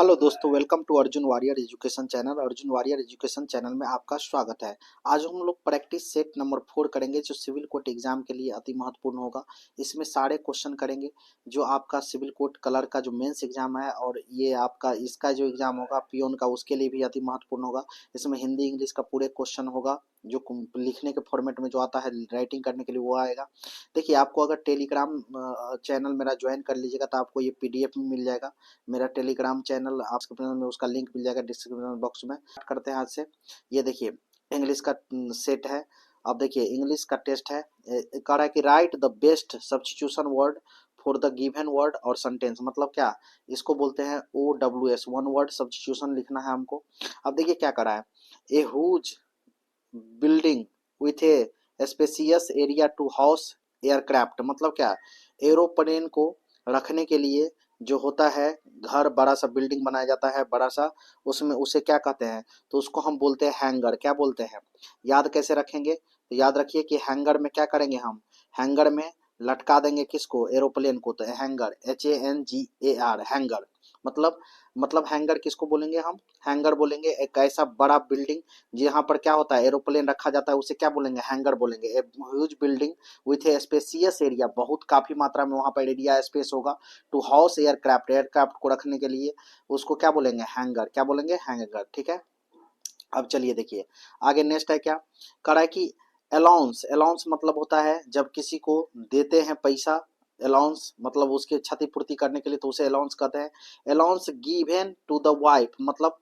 Hello दोस्तों, welcome to Arjun Warrior education channel. Arjun Warrior education channel में आपका स्वागत है। आज हम लोग प्रैक्टिस सेट नंबर 4 करेंगे, जो सिविल कोड एग्जाम के लिए अति महत्वपूर्ण होगा। इसमें सारे क्वेश्चन करेंगे जो आपका सिविल कोड कलर का जो मेंस एग्जाम है, और ये आपका इसका जो एग्जाम होगा पियोन का, उसके लिए भी अति महत्वपूर्ण होगा। इसमें हिंदी इंग्लिश का पूरे क्वेश्चन होगा, जो लिखने के फॉर्मेट में जो आता है, राइटिंग करने के लिए वो आएगा। देखिए, आपको अगर टेलीग्राम चैनल मेरा ज्वाइन कर लीजिएगा तो आपको ये पीडीएफ में मिल जाएगा। मेरा टेलीग्राम चैनल डिस्क्रिप्शन में, उसका लिंक मिल जाएगा डिस्क्रिप्शन बॉक्स में। स्टार्ट करते हैं आज से। ये देखिए, इंग्लिश का सेट है। अब देखिए, इंग्लिश का टेस्ट है। कह रहा है कि right the best substitution word for the given word और सेंटेंस। मतलब क्या, इसको बोलते हैं OWS, वन वर्ड सब्स्टिट्यूशन लिखना है हमको। अब देखिए क्या करा है, a huge building with a spacious area to house aircraft. मतलब क्या, एरोप्लेन को रखने के लिए जो होता है घर, बड़ा सा बिल्डिंग बनाया जाता है बड़ा सा, उसमें उसे क्या कहते हैं, तो उसको हम बोलते हैं हैंगर। क्या बोलते हैं, याद कैसे रखेंगे, तो याद रखिए कि हैंगर में क्या करेंगे हम, हैंगर में लटका देंगे किसको, एरोप्लेन को। तो हैंगर, HANGAR, हैंगर। मतलब हैंगर किसको बोलेंगे हम, हैंगर बोलेंगे एक ऐसा बड़ा बिल्डिंग जहाँ पर क्या होता है, एरोप्लेन रखा जाता है, उसे क्या बोलेंगे, हैंगर बोलेंगे। A huge building with a spacious area, बहुत काफी मात्रा में वहां पर एरिया स्पेस होगा, टू हाउस एयरक्राफ्ट, एयरक्राफ्ट को रखने के लिए, उसको क्या बोलेंगे, हैंगर। क्या बोलेंगे, हैंगर। ठीक है। अब चलिए देखिए आगे, नेक्स्ट है क्या, करा है कि अलाउंस। अलाउंस मतलब होता है जब किसी को देते हैं पैसा, अलाउंस मतलब उसके क्षतिपूर्ति करने के लिए, तो उसे अलाउंस कहते हैं। Allowance given to the wife, मतलब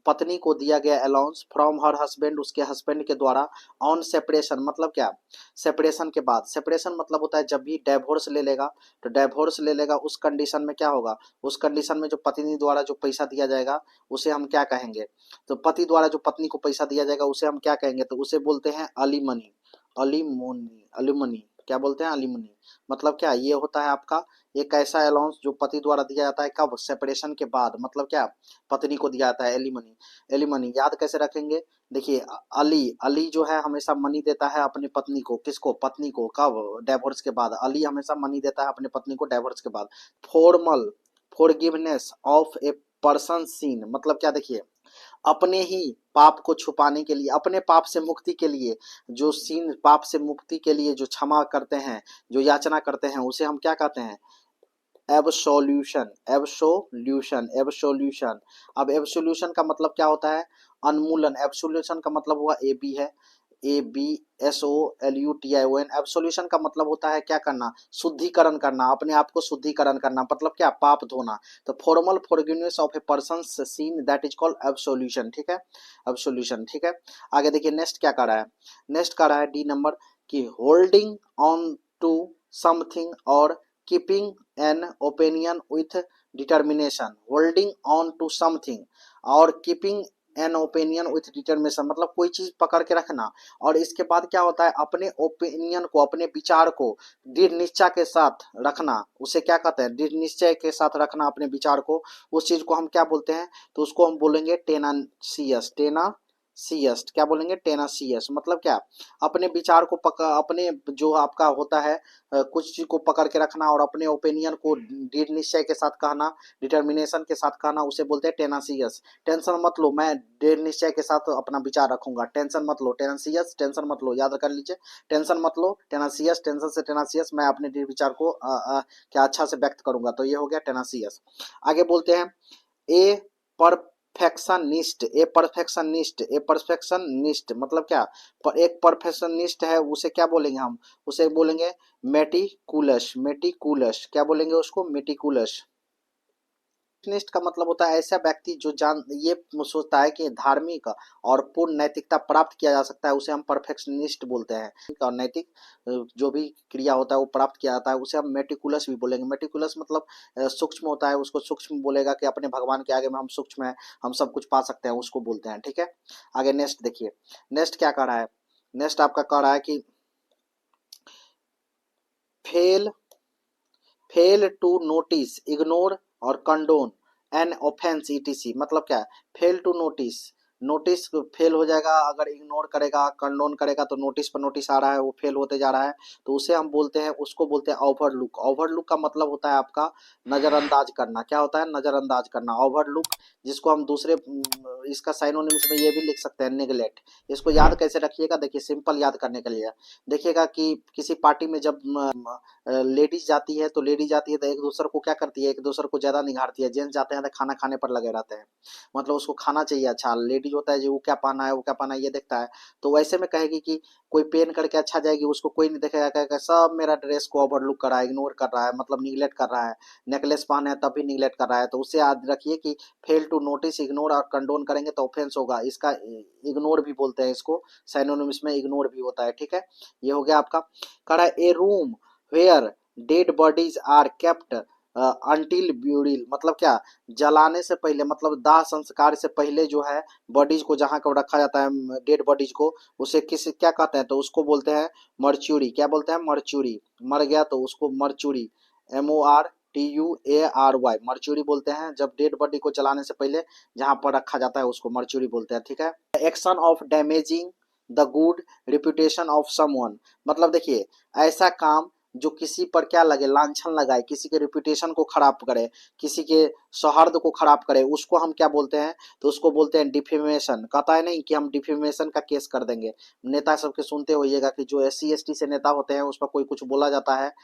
पत्नी को दिया गया अलाउंस, फ्रॉम हर हस्बैंड, उसके हस्बैंड के द्वारा, ऑन सेपरेशन। मतलब क्या, सेपरेशन के बाद। सेपरेशन मतलब होता है जब भी डाइवोर्स ले लेगा, तो डाइवोर्स ले लेगा उस कंडीशन में क्या होगा, उस कंडीशन में जो पत्नी द्वारा जो पैसा दिया जाएगा उसे हम क्या कहेंगे, तो पति द्वारा जो पत्नी को पैसा दिया जाएगा उसे हम क्या कहेंगे, तो उसे बोलते हैं अलीमनी। अलीमोनी, अलीमनी, क्या बोलते हैं, अलीमनी। मतलब क्या, ये होता है आपका एक ऐसा अलाउंस जो पति द्वारा दिया जाता है, कब, सेपरेशन के बाद। मतलब क्या, पत्नी को दिया जाता है एलिमनी। एलिमनी याद कैसे रखेंगे, देखिए अली, अली जो है हमेशा मनी देता है अपनी पत्नी को, किसको, पत्नी को, कब, डाइवोर्स के बाद। अली हमेशा मनी देता है अपनी पत्नी को डाइवोर्स के बाद। Formal forgiveness of a person sin. मतलब क्या, देखिए अपने ही पाप को छुपाने के लिए, अपने पाप से मुक्ति के लिए, जो सीन पाप से मुक्ति के लिए जो क्षमा करते हैं, जो याचना करते हैं, उसे हम क्या कहते हैं, एब्सोल्यूशन। Absolution, absolution. अब एब्सोल्यूशन का मतलब क्या होता है, उन्मूलन। एब्सोल्यूशन का मतलब हुआ AB है, ABSOLUTION। एब्सोल्यूशन का मतलब होता है क्या करना, शुद्धिकरण करना, अपने आप को शुद्धिकरण करना। मतलब क्या, पाप धोना। तो formal forgiveness of a person sin, that is called absolution. ठीक है, एब्सोल्यूशन। ठीक है। आगे देखिए, नेक्स्ट क्या कर रहा है, नेक्स्ट कर रहा है D नंबर, कि होल्डिंग ऑन टू समथिंग और keeping an opinion with determination. Holding on to something और keeping an opinion with determination, मतलब कोई चीज पकड़ के रखना, और इसके बाद क्या होता है, अपने ओपिनियन को, अपने विचार को दृढ़ निश्चय के साथ रखना, उसे क्या कहते हैं, दृढ़ निश्चय के साथ रखना अपने विचार को। उस चीज को हम क्या बोलते हैं, तो उसको हम बोलेंगे टेनासियस। टेनासियस क्या बोलेंगे, टेनासियस। मतलब क्या, अपने विचार को पकड़, अपने जो आपका होता है कुछ चीज को पकड़ के रखना, और अपने ओपिनियन को दृढ़ निश्चय के साथ कहना, डिटर्मिनेशन के साथ कहना, उसे बोलते हैं टेनासियस। टेंशन मत लो, मैं दृढ़ निश्चय के साथ अपना विचार रखूंगा। टेंशन मत लो, टेनासियस, टेंशन मत लो, याद कर लीजिए। टेंशन मत लो, टेनासियस, टेंशन से टेनासियस, मैं अपने दृढ़ विचार को क्या अच्छा से व्यक्त करूंगा। तो ये हो गया टेनासियस। आगे बोलते हैं ए परफेक्शनिस्ट। ए परफेक्शनिस्ट, ए परफेक्शनिस्ट मतलब क्या, पर एक परफेक्शनिस्ट है उसे क्या बोलेंगे हम, उसे बोलेंगे मेटिकुलस। मेटिकुलस क्या बोलेंगे उसको, मेटिकुलस। परफेक्शनिस्ट का मतलब होता है ऐसा व्यक्ति जो जान ये सोचता है कि धार्मिक और पूर्ण नैतिकता प्राप्त किया जा सकता है, उसे हम परफेक्शनिस्ट बोलते हैं। और नैतिक जो भी क्रिया होता है वो प्राप्त किया जाता है, उसे हम मेटिकुलस भी बोलेंगे। मेटिकुलस मतलब सूक्ष्म होता है, उसको सूक्ष्म बोलेगा कि अपने भगवान के आगे में हम सूक्ष्म है, हम सब कुछ पा सकते हैं, उसको बोलते हैं। ठीक है। आगे नेक्स्ट देखिए, नेक्स्ट क्या कह रहा है, नेक्स्ट आपका कह रहा है कि fail fail to notice, ignore और कंडोन एन ऑफेंस ETC। मतलब क्या है, fail to notice, notice fail हो जाएगा अगर इग्नोर करेगा, कंडोन करेगा तो नोटिस पर नोटिस आ रहा है वो फेल होते जा रहा है, तो उसे हम बोलते हैं, उसको बोलते हैं ओवरलुक। ओवरलुक का मतलब होता है आपका नजरअंदाज करना। क्या होता है? नजरअंदाज करना, ओवरलुक, जिसको हम दूसरे इसका साइनोनिम्स में ये भी लिख सकते हैं, नेग्लेक्ट। इसको याद कैसे रखिएगा, देखिए सिंपल याद करने के लिए देखिएगा कि किसी पार्टी में जब लेडीज जाती है, तो लेडीज जाती है तो एक दूसरे को क्या करती है, एक दूसरे को ज्यादा निहारती है। जेंट्स जाते हैं तो खाना खाने पर लगे रहते हैं, मतलब उसको खाना चाहिए अच्छा। लेडीज होता है जो वो क्या पहना है, वो क्या पहना है ये देखता है। तो वैसे में कहेगी कि कोई पेन करके अच्छा जाएगी, उसको कोई नहीं देखेगा, कहेगा सब मेरा ड्रेस को ओवरलुक कर रहा है, इग्नोर कर रहा है, मतलब निगलेक्ट कर रहा है। नेकलेस पहने है तब भी निगलेक्ट कर रहा है, तो उससे याद रखिए कि फेल टू नोटिस, इग्नोर और कंडोन करेंगे तो ऑफेंस होगा। इसका इग्नोर भी बोलते हैं, इसको साइनोनिम्स में इग्नोर भी होता है, ठीक है। ये हो गया आपका। कह रहा है a room where dead bodies are kept until burial, मतलब क्या, जलाने से पहले, मतलब दाह संस्कार से पहले जो है बॉडीज को जहाँ को रखा जाता है, डेड बॉडीज को, उसे किस क्या कहते हैं, तो उसको बोलते हैं मर्च्यूरी। क्या बोलते हैं? मर्च्यूरी। मर गया तो उसको मर्च्यूरी, MORTUARY, मर्च्यूरी बोलते हैं। जब डेड बॉडी को जलाने से पहले जहाँ पर रखा जाता है उसको मर्च्यूरी बोलते हैं, ठीक है। Action of damaging the good reputation of someone, मतलब देखिए ऐसा काम जो किसी पर क्या लगे, लांछन लगाए, किसी के रिप्यूटेशन को खराब करे, किसी के सौहार्द को खराब करे, उसको हम क्या बोलते हैं, तो उसको बोलते हैं डिफेमेशन। कहता है नहीं कि हम डिफेमेशन का केस कर देंगे। नेता सबके सुनते होइएगा कि जो SC ST से नेता होते हैं उस पर कोई कुछ बोला जाता है,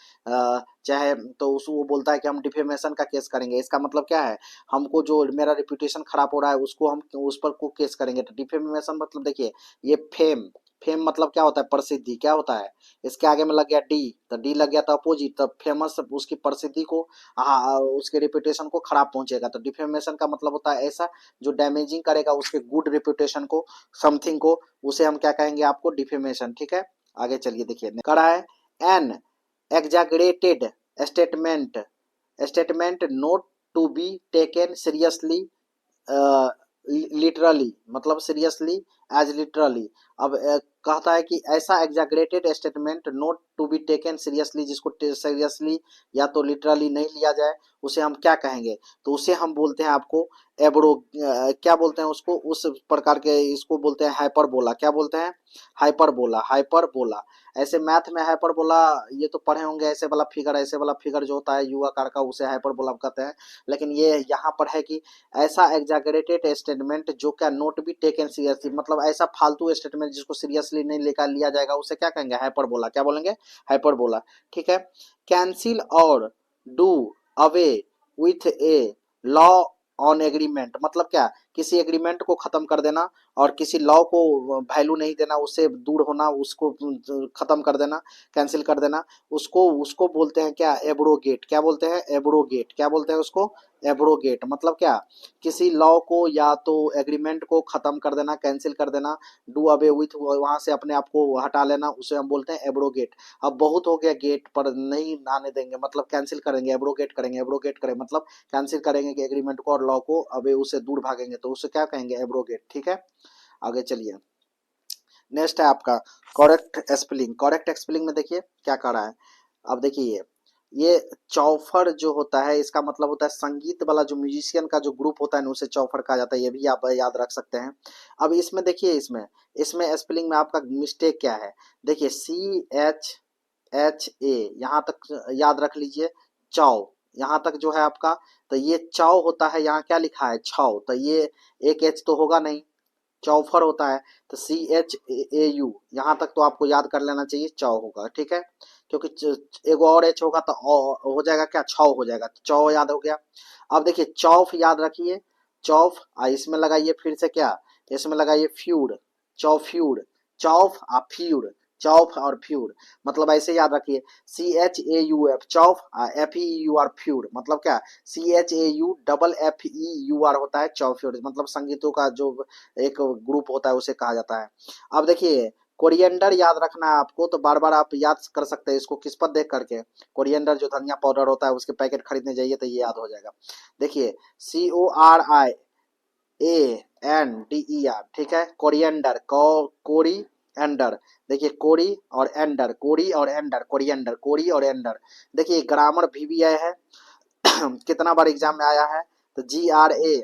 चाहे तो उस वो बोलता है कि हम डिफेमेशन का केस करेंगे। इसका मतलब क्या है, हमको जो मेरा रिप्यूटेशन खराब हो रहा है उसको हम उस पर को केस करेंगे। तो डिफेमेशन मतलब देखिए ये फेम, फेम मतलब क्या होता है? प्रसिद्धि। क्या होता है? इसके आगे में लग गया डी, तो डी लग गया तो अपोजिट, तो फेमस उसकी प्रसिद्धि को, हाँ, उसके रेपुटेशन को खराब पहुंचेगा। तो डिफेमेशन का मतलब होता है ऐसा जो डैमेजिंग करेगा उसके गुड रेपुटेशन को, समथिंग को, उसे हम क्या कहेंगे आपको? डिफेमेशन, ठीक है। आगे चलिए देखिए करा है an exaggerated statement, statement not to be taken seriously literally, मतलब सीरियसली एज लिटरली। अब कहता है कि ऐसा exaggerated statement not to be taken seriously, जिसको सीरियसली या तो लिटरली नहीं लिया जाए, उसे हम क्या कहेंगे? तो उसे हम बोलते हैं आपको एब्रो, क्या बोलते हैं उसको, उस प्रकार के, इसको बोलते हैं हाइपरबोला। क्या बोलते हैं? Hyperbola, hyperbola. ऐसे मैथ में हाइपरबोला ये तो पढ़े होंगे, ऐसे वाला फिगर, ऐसे वाला फिगर जो होता है यू आकार का, उसे हाइपरबोला कहते हैं। लेकिन ये यहाँ पर है कि ऐसा एग्जैगरेटेड स्टेटमेंट जो क्या नोट बी टेकन सीरियसली, मतलब ऐसा फालतू स्टेटमेंट जिसको सीरियसली नहीं लेकर लिया जाएगा, उसे क्या कहेंगे? हाइपरबोला। क्या बोलेंगे? हाइपरबोला, ठीक है। कैंसिल और do away with a law on agreement, मतलब क्या, किसी एग्रीमेंट को खत्म कर देना और किसी लॉ को वैल्यू नहीं देना, उससे दूर होना, उसको खत्म कर देना, कैंसिल कर देना, उसको उसको बोलते हैं क्या? एब्रोगेट। क्या बोलते हैं? एब्रोगेट। क्या बोलते हैं उसको? एब्रोगेट, मतलब क्या, किसी लॉ को या तो एग्रीमेंट को खत्म कर देना, कैंसिल कर देना, डू अवे विथ, वहां से अपने आप को हटा लेना, उसे हम बोलते हैं एब्रोगेट। अब बहुत हो गया, गेट पर नहीं आने देंगे, मतलब कैंसिल करेंगे, एब्रोगेट करेंगे। एब्रोगेट करें मतलब कैंसिल करेंगे कि एग्रीमेंट को और लॉ को, अबे उससे दूर भागेंगे, तो उसे क्या कहेंगे? एब्रोगेट, ठीक है। आगे चलिए, नेक्स्ट है आपका करेक्ट स्पेलिंग। करेक्ट स्पेलिंग में देखिए क्या कर रहा है। अब देखिए ये चौफर जो होता है, इसका मतलब होता है संगीत वाला जो म्यूजिशियन का जो ग्रुप होता है ना, उसे चौफर कहा जाता है। ये भी आप याद रख सकते हैं। अब इसमें देखिए, इसमें इसमें स्पेलिंग में आपका मिस्टेक क्या है, देखिए CHHA यहाँ तक याद रख लीजिए। चौ यहाँ तक जो है आपका, तो ये चौ होता है, यहाँ क्या लिखा है? छौ, तो ये एक एच तो होगा नहीं, चौफर होता है। तो CHAU यहाँ तक तो आपको याद कर लेना चाहिए, चौ होगा, ठीक है। क्योंकि एगो और एच होगा तो हो जाएगा क्या? छौ हो जाएगा, चौ याद हो गया। अब देखिए चौफ याद रखिए, चौफ इसमें लगाइए फिर से क्या, इसमें लगाइए फ्यूड, चौफ्यूड, चौफ फ्यूड, चौफ और फ्यूड, मतलब ऐसे याद रखिए। CHAUF चौफ, FEUR फ्यूड, मतलब क्या, CHAU FEUR होता है चौफ्यूड, मतलब संगीतों का जो एक ग्रुप होता है उसे कहा जाता है। अब देखिए कोरिएंडर याद रखना है आपको, तो बार बार आप याद कर सकते हैं इसको किस पर देख करके, कोरिएंडर जो धनिया पाउडर होता है उसके पैकेट खरीदने जाइए तो ये याद हो जाएगा। देखिए CORIANDER, ठीक है। कोरिएंडर, कोरी एंडर, देखिए कोरी और एंडर, कोरी और एंडर, कोरिएंडर, कोरी और एंडर। देखिए ग्रामर VBI है कितना बार एग्जाम में आया है, तो GRA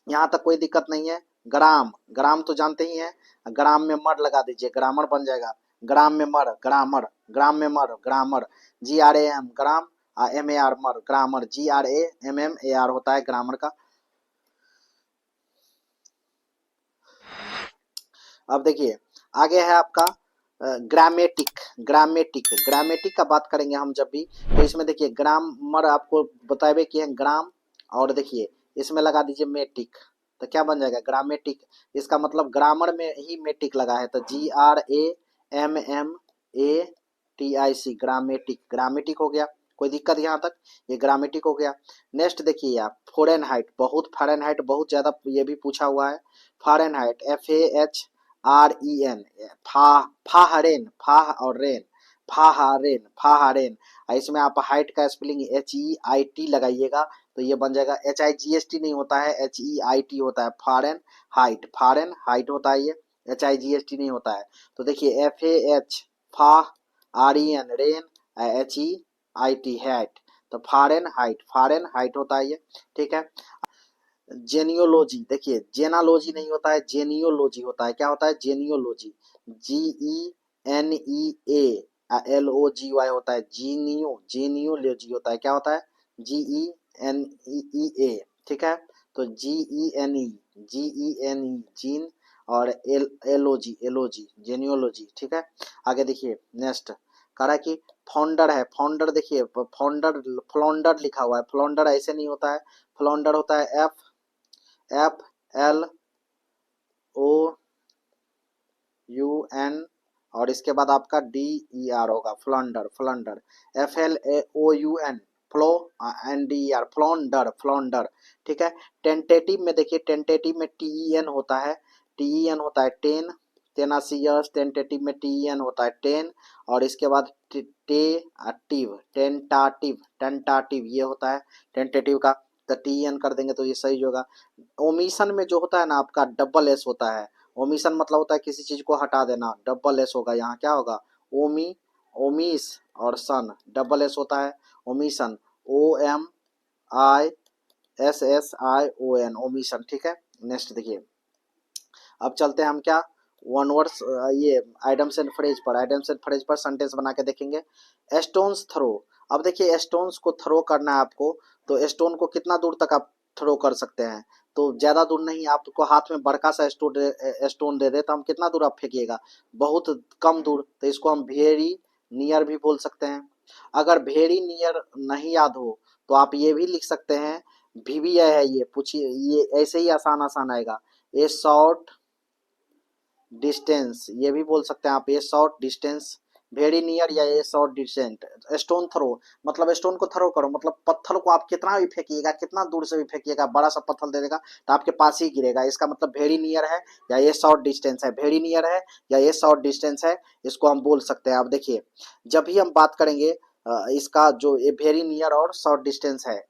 यहाँ तक कोई दिक्कत नहीं है, ग्राम, ग्राम तो जानते ही हैं, ग्राम में मर लगा दीजिए, ग्रामर बन जाएगा। ग्राम में मर, ग्रामर, ग्राम में मर, ग्रामर, GRAM ग्राम, MAR मर, ग्रामर, GRAMMAR होता है ग्रामर का। अब देखिए आगे है आपका ग्रामेटिक, ग्रामेटिक, ग्रामेटिक का बात करेंगे हम जब भी, तो इसमें देखिए ग्रामर आपको बताए कि है ग्राम, और देखिए इसमें लगा दीजिए मेटिक, तो क्या बन जाएगा ग्रामेटिक। इसका मतलब ग्रामर में ही मेटिक लगा है, तो GRAMMATIC ग्रामेटिक, ग्रामेटिक हो गया। कोई दिक्कत यहाँ तक, ये ग्रामेटिक हो गया। नेक्स्ट देखिए आप फ़ारेनहाइट, बहुत फ़ारेनहाइट बहुत ज्यादा ये भी पूछा हुआ है। फ़ारेनहाइट FAHREN, फाहरेन, फाह और रेन, फाहरेन, फाहरेन। इसमें आप हाइट का स्पेलिंग HEIT लगाइएगा, तो ये बन जाएगा, HIGST नहीं होता है, HEIT होता है, फॉरेन हाइट, फॉरेन हाइट होता है ये, HIGST नहीं होता है। तो देखिए FAH फाह REN rain, HEIT height, तो फॉरेन हाइट, फॉरेन हाइट होता है ये, ठीक है। जेनियोलॉजी, देखिए जेनालॉजी नहीं होता है, जेनियोलॉजी होता है। क्या होता है जेनियोलॉजी, GENEALOGY होता है, जीनियो, जेनियोलॉजी होता है। क्या होता है GENEA, ठीक है। तो GENE जीन, और एलओजी, एलओजी जेनियोलॉजी, ठीक है। आगे देखिए नेक्स्ट कह रहा है कि फाउंडर है, फाउंडर देखिए फाउंडर, फ्लॉन्डर लिखा हुआ है, फ्लॉन्डर ऐसे नहीं होता है, फ्लॉन्डर होता है FLOUN, और इसके बाद आपका DER होगा, फ्लॉन्डर, फ्लॉन्डर, FLAOUN, फ्लो NDER, फ्लॉन्डर, फ्लॉन्डर, ठीक है। टेंटेटिव में देखिए, टेंटेटिव में TEN होता है, TEN होता है 10, टेनासियस, टेंटेटिव में TEN होता है 10, और इसके बाद टेटिव, टेंटाटिव, टेंटाटिव ये होता है टेंटेटिव का, तो TEN कर देंगे तो ये सही होगा। ओमिशन में जो होता है ना आपका डबल एस होता है, ओमिशन मतलब होता है किसी चीज को हटा देना, डबल एस होगा यहाँ, क्या होगा ओमी, ओमिस, और सन, डबल एस होता है ओमिशन, OMISSION, ओमिशन, ठीक है। नेक्स्ट देखिए अब चलते हैं हम क्या वन वर्ड्स, ये आइटम्स एंड फ्रेज पर, आइटम्स एंड फ्रेज पर सेंटेंस बना के देखेंगे। स्टोन्स थ्रो, अब देखिए स्टोन्स को थ्रो करना है आपको, तो स्टोन को कितना दूर तक आप थ्रो कर सकते हैं, तो ज्यादा दूर नहीं, आपको हाथ में बड़का सा स्टोन दे दे तो हम कितना दूर आप फेंकिएगा, बहुत कम दूर, तो इसको हम वेरी नियर भी बोल सकते हैं। अगर वेरी नियर नहीं याद हो तो आप ये भी लिख सकते हैं, VBI है ये, पूछिए ये ऐसे ही आसान आसान आएगा, ए शॉर्ट डिस्टेंस, ये भी बोल सकते हैं आप, ये शॉर्ट डिस्टेंस, वेरी नियर, या ये शॉर्ट डिस्टेंट। स्टोन थ्रो मतलब स्टोन को थ्रो करो, मतलब पत्थर को आप कितना भी फेंकिएगा, कितना दूर से भी फेंकिएगा, बड़ा सा पत्थर दे देगा तो आपके पास ही गिरेगा, इसका मतलब वेरी नियर है, या ये शॉर्ट डिस्टेंस है, वेरी नियर है या ये शॉर्ट डिस्टेंस है, इसको हम बोल सकते हैं। अब देखिए जब भी हम बात करेंगे इसका जो ये वेरी नियर और शॉर्ट डिस्टेंस है,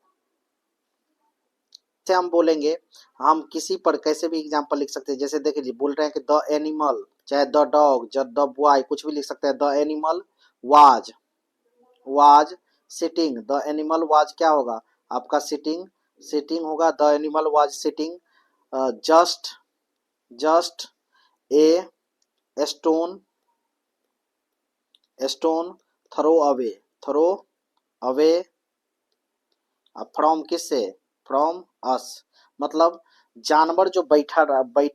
से हम बोलेंगे, हम किसी पर कैसे भी एग्जांपल लिख सकते हैं, जैसे देखिए बोल रहे हैं कि द एनिमल, चाहे द डॉग, जब द बॉय, कुछ भी लिख सकते हैं। The animal was, was sitting, the animal was क्या होगा आपका सिटिंग, सिटिंग होगा, the animal was sitting just, just a stone, stone throw away, throw away from, किससे, फ्रॉम अस, मतलब जानवर जो बैठ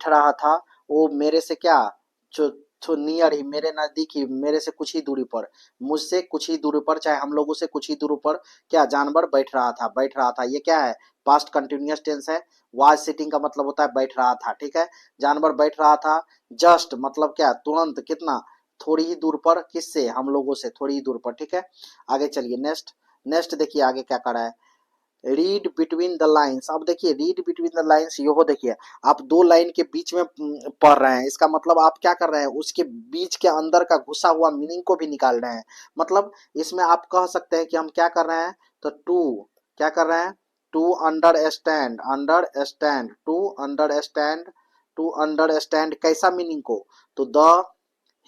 रहा था वो मेरे से क्या, जो जो नियर ही, मेरे नजदीक ही, मेरे से कुछ ही दूरी पर, मुझसे कुछ ही दूरी पर, चाहे हम लोगों से कुछ ही दूरी पर क्या जानवर बैठ रहा था, बैठ रहा था, ये क्या है पास्ट कंटिन्यूअस टेंस है। वाज सिटिंग का मतलब होता है बैठ रहा था, ठीक है, जानवर बैठ रहा था। जस्ट मतलब क्या तुरंत, कितना, थोड़ी ही दूर पर, किससे, हम लोगों से थोड़ी ही दूर पर, ठीक है। आगे चलिए नेक्स्ट, नेक्स्ट देखिए आगे क्या कर रहा है, रीड बिटवीन द लाइन्स। अब देखिए रीड बिटवीन द लाइन्स, ये हो देखिए आप दो लाइन के बीच में पढ़ रहे हैं, इसका मतलब आप क्या कर रहे हैं, उसके बीच के अंदर का घुसा हुआ मीनिंग को भी निकाल रहे हैं। मतलब इसमें आप कह सकते हैं कि हम क्या कर रहे हैं, तो टू, क्या कर रहे हैं, to understand, understand, to understand, to understand कैसा मीनिंग को, तो द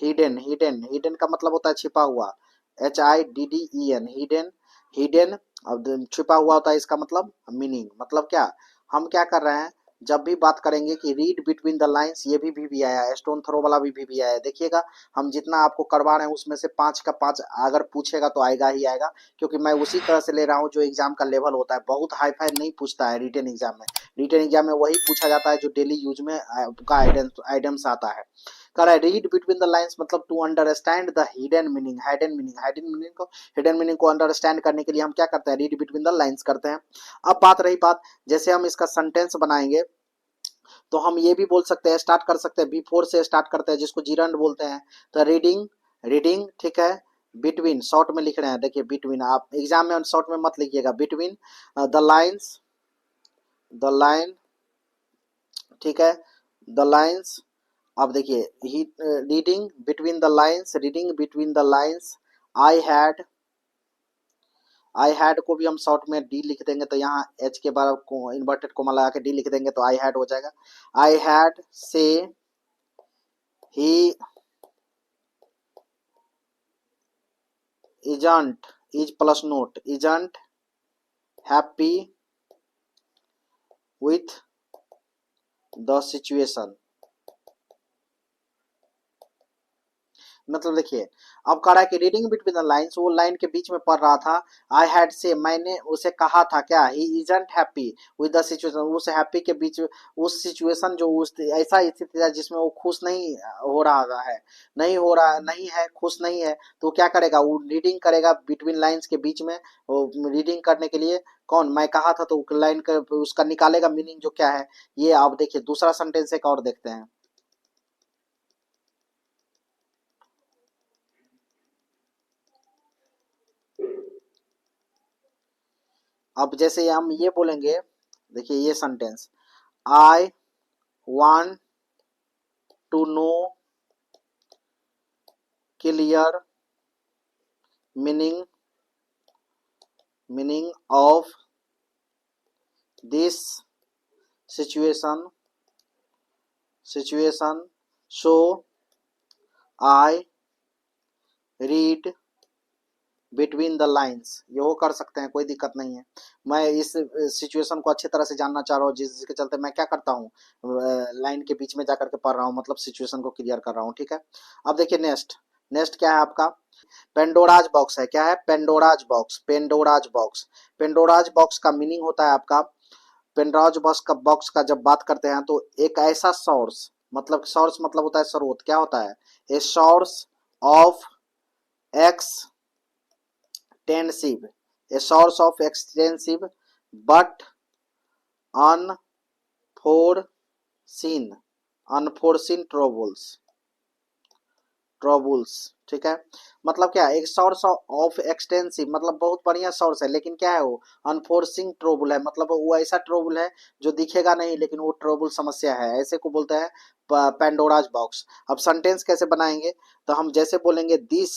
हिडन, हिडन, हिडन का मतलब होता है छिपा हुआ, HIDDEN, हिडन, हिडन, अब छिपा हुआ होता है, इसका मतलब मीनिंग, मतलब क्या, हम क्या कर रहे हैं, जब भी बात करेंगे कि रीड बिटवीन द लाइंस, ये भी आया है, स्टोन थ्रो वाला भी आया है। देखिएगा हम जितना आपको करवा रहे हैं उसमें से 5 का 5 अगर पूछेगा तो आएगा ही आएगा, क्योंकि मैं उसी तरह से ले रहा हूँ जो एग्जाम का लेवल होता है। बहुत हाई फाई नहीं पूछता है रिटन एग्जाम में। रिटन एग्जाम में वही पूछा जाता है जो डेली यूज में का आइटम्स आता है। कह रहा है रीड बिटवीन द लाइंस मतलब to understand the hidden meaning. Hidden meaning को अंडरस्टैंड करने के लिए हम क्या करते हैं, रीड बिटवीन द लाइंस करते हैं। अब बात रही बात, जैसे हम इसका सेंटेंस बनाएंगे तो हम ये भी बोल सकते हैं, स्टार्ट कर सकते हैं बिफोर से स्टार्ट करते हैं, जिसको जीरंड बोलते हैं। तो रीडिंग, रीडिंग ठीक है, बिटवीन शॉर्ट में लिख रहे हैं, देखिए बिटवीन, आप एग्जाम में शॉर्ट में मत लिखिएगा, between the lines, the line ठीक है, द लाइंस। अब देखिए ही reading between the lines, reading between the lines, I had, I had को भी हम शॉर्ट में डी लिख देंगे, तो यहाँ एच के बाद को इन्वर्टेड कोमा लगा के डी लिख देंगे तो आई हैड हो जाएगा। आई हैड से ही isn't, is plus note, isn't happy with the situation। मतलब देखिए अब कह रहा है कि रीडिंग बिटवीन द लाइंस, वो लाइन के बीच में पढ़ रहा था। आई हैड से, मैंने उसे कहा था क्या, he isn't happy with the situation, उस हैप्पी के बीच, उस सिचुएशन जो उस ऐसा स्थिति है जिसमें वो खुश नहीं हो रहा है, नहीं हो रहा नहीं है, खुश नहीं है, तो क्या करेगा, वो रीडिंग करेगा बिटवीन लाइंस के बीच में। वो रीडिंग करने के लिए कौन, मैं कहा था, तो लाइन का उसका निकालेगा मीनिंग जो क्या है ये। आप देखिए दूसरा सेंटेंस एक और देखते हैं। अब जैसे हम ये बोलेंगे, देखिए ये sentence, I want to know clear meaning, meaning of this situation, situation, so I read between the lines. ये वो कर सकते हैं, कोई दिक्कत नहीं है। मैं इस सिचुएशन को अच्छी तरह से जानना चाह रहा हूँ, जिसके चलते मैं क्या करता हूँ, लाइन के बीच में जाकर के पढ़ रहा हूँ, मतलब सिचुएशन को क्लियर कर रहा हूँ, ठीक है। अब देखिए नेक्स्ट, नेक्स्ट क्या है आपका, पेंडोराज बॉक्स है। क्या है, Pandora's box, Pandora's box. Pandora's box का मीनिंग होता है आपका, पेंडोराज बॉक्स का जब बात करते हैं तो एक ऐसा सोर्स, मतलब सोर्स मतलब होता है स्रोत, क्या होता है, a source of extensive, a source of extensive but unforeseen, unforeseen troubles ठीक है। मतलब क्या, एक सोर्स ऑफ एक्सटेंसिव मतलब बहुत बढ़िया सोर्स है, लेकिन क्या है वो, अनफोर्सिंग ट्रबल है, मतलब वो ऐसा ट्रबल है जो दिखेगा नहीं लेकिन वो ट्रबल समस्या है, ऐसे को बोलते हैं पेंडोराज बॉक्स। अब सेंटेंस कैसे बनाएंगे, तो हम जैसे बोलेंगे this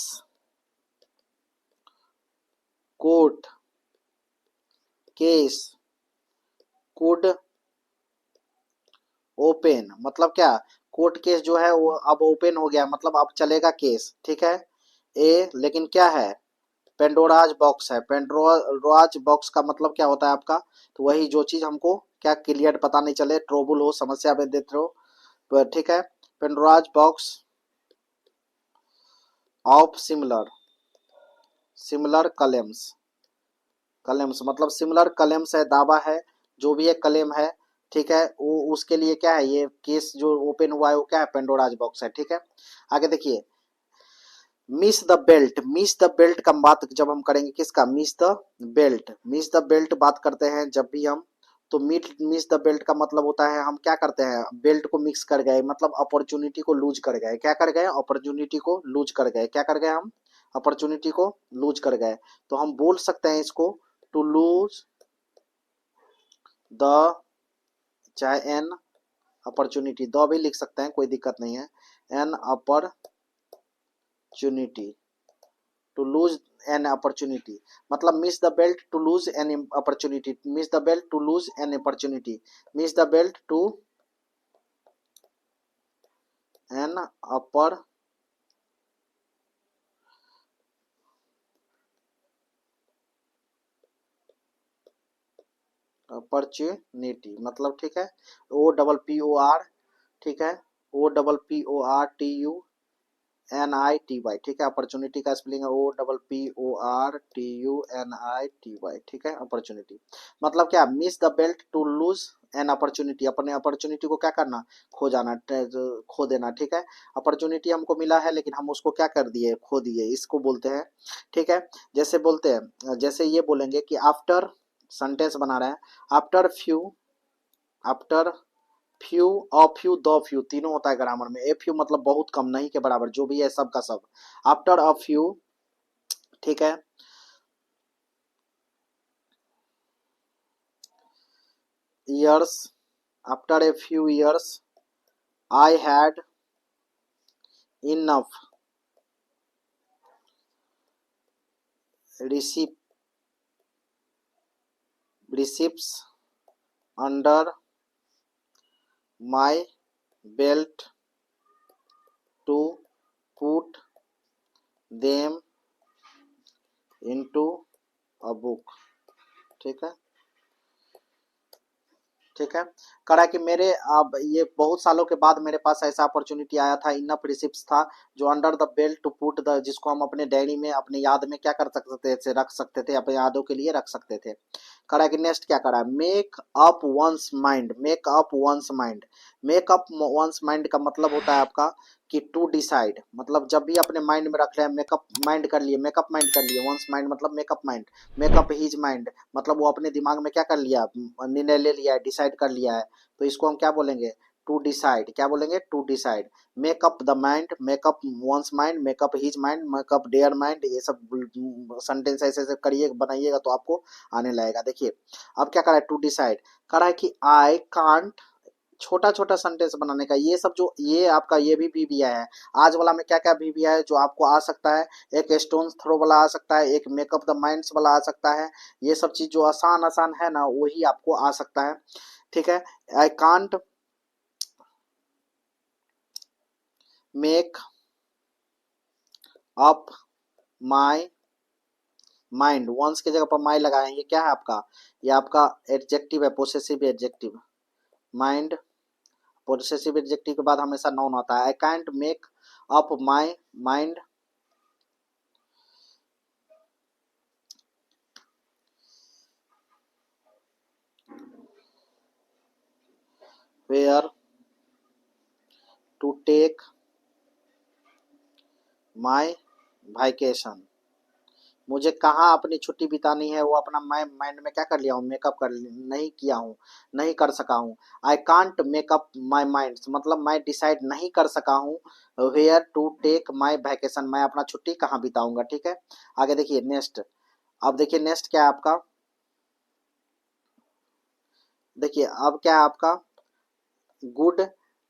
court case could open, मतलब क्या, कोर्ट केस जो है वो अब ओपन हो गया, मतलब अब चलेगा केस, ठीक है। ए लेकिन क्या है, पेंडोराज बॉक्स है। पेंडोराज बॉक्स का मतलब क्या होता है आपका, तो वही जो चीज हमको क्या क्लियर पता नहीं चले, ट्रोबल हो, समस्या में देते हो, तो ठीक है। Pandora's box of similar, similar claims, claims मतलब सिमिलर कलेम्स है, दावा है, जो भी एक कलेम है, ठीक है, वो उसके लिए क्या है, ये केस जो ओपन हुआ है वो क्या है, पेंडोराज बॉक्स है, ठीक है। आगे देखिए, miss the belt, miss the belt का बात जब हम करेंगे, किसका, miss the belt, miss the belt बात करते हैं जब भी हम, तो मिस द बेल्ट का मतलब होता है हम क्या करते हैं, बेल्ट को मिक्स कर गए, मतलब अपॉर्चुनिटी को लूज कर गए, क्या कर गए, अपॉर्चुनिटी को लूज कर गए, क्या कर गए हम, अपॉर्चुनिटी को लूज कर गए। तो हम बोल सकते हैं इसको, टू लूज द, चाहे एन अपॉर्चुनिटी, द भी लिख सकते हैं, कोई दिक्कत नहीं है, an opportunity, to lose an opportunity, मतलब miss the belt to lose an opportunity, miss the belt to lose an opportunity, miss the belt to an opportunity, opportunity मतलब ठीक है, OPPOR, ठीक है, OPPORTUNITY, ठीक है, अपॉर्चुनिटी का स्पेलिंग है OPPORTUNITY, ठीक है, अपॉर्चुनिटी मतलब क्या, miss the belt to lose an opportunity, अपने अपॉर्चुनिटी को क्या करना, खो जाना, खो देना, ठीक है, अपॉर्चुनिटी हमको मिला है लेकिन हम उसको क्या कर दिए, खो दिए, इसको बोलते हैं, ठीक है। जैसे बोलते हैं, जैसे ये बोलेंगे कि आफ्टर, सेंटेंस बना रहे हैं, after few, after few, a few, the few, तीनों होता है ग्रामर में, ए फ्यू मतलब बहुत कम, नहीं के बराबर, जो भी है सब का सब, आफ्टर अ फ्यू, ठीक है, years, after a few years, I had enough receipt receipts under my belt to put them into a book, ठीक है, ठीक है। करा कि मेरे, अब ये बहुत सालों के बाद मेरे पास ऐसा अपॉर्चुनिटी आया था, इनफ रिसिप्ट्स था, जो under the belt to put the, जिसको हम अपने डायरी में अपने याद में क्या कर सकते थे, रख सकते थे, अपने यादों के लिए रख सकते थे। करा कि नेक्स्ट क्या करा, make up once mind, make up once mind, make up once mind का मतलब होता है आपका कि टू डिसाइड, मतलब जब भी अपने माइंड में रख रहे हैं, मेकअप माइंड कर लिए, मेकअप माइंड कर लिए, वंस माइंड मतलब makeup mind, make up his mind मतलब वो अपने दिमाग में क्या कर लिया, निर्णय ले लिया है, डिसाइड कर लिया है, तो इसको हम क्या बोलेंगे, टू डिसाइड, क्या बोलेंगे, to decide, make up the mind, make up once mind, make up his mind, make up their mind, ये सब सेंटेंस ऐसे ऐसे करिए, बनाइएगा तो आपको आने लगेगा। देखिए अब क्या करा है, टू डिसाइड, करा है कि आई कांट, छोटा छोटा सेंटेंस बनाने का, ये सब जो ये आपका ये भी आया है, आज वाला में क्या क्या भी आया है जो आपको आ सकता है, एक स्टोन थ्रो वाला आ सकता है, एक मेकअप द माइंड्स वाला आ सकता है, ये सब चीज जो आसान आसान है ना वही आपको आ सकता है, ठीक है। I can't make up my mind, once की जगह पर माई लगाए, ये क्या है आपका, ये आपका एडजेक्टिव है, possessive adjective, mind, possessive adjective के बाद हमेशा नाउन आता है, I can't make up my mind where to take my vacation, मुझे कहाँ अपनी छुट्टी बितानी है वो अपना मैं माइंड में क्या कर लिया हूँ, मेकअप कर नहीं किया हूँ, नहीं कर सका हूँ। I can't make up my mind मतलब मैं डिसाइड नहीं कर सका हूँ where to take my vacation, मैं अपना छुट्टी कहाँ बिताऊंगा, ठीक है। आगे देखिए नेक्स्ट, अब देखिए नेक्स्ट क्या है आपका, देखिए अब क्या है आपका, गुड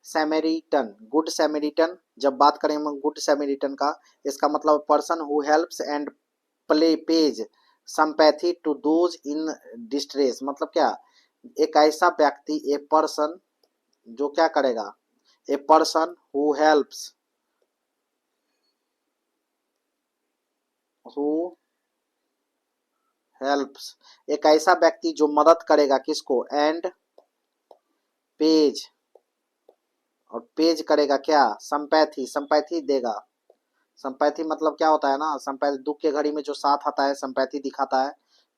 सैमेरिटन, गुड सैमेरिटन, जब बात करें हम गुड सैमेरिटन का, इसका मतलब person who helps and play pays sympathy to those in distress, मतलब क्या, एक ऐसा व्यक्ति, ए पर्सन जो क्या करेगा, ए person who helps, who helps, एक ऐसा व्यक्ति जो मदद करेगा किसको, एंड पेज, और पेज करेगा क्या, संपैथी, संपैथी देगा, संपैथी मतलब क्या होता है ना, संपैथी दुख के घड़ी में जो साथ आता है, संपैथी दिखाता है,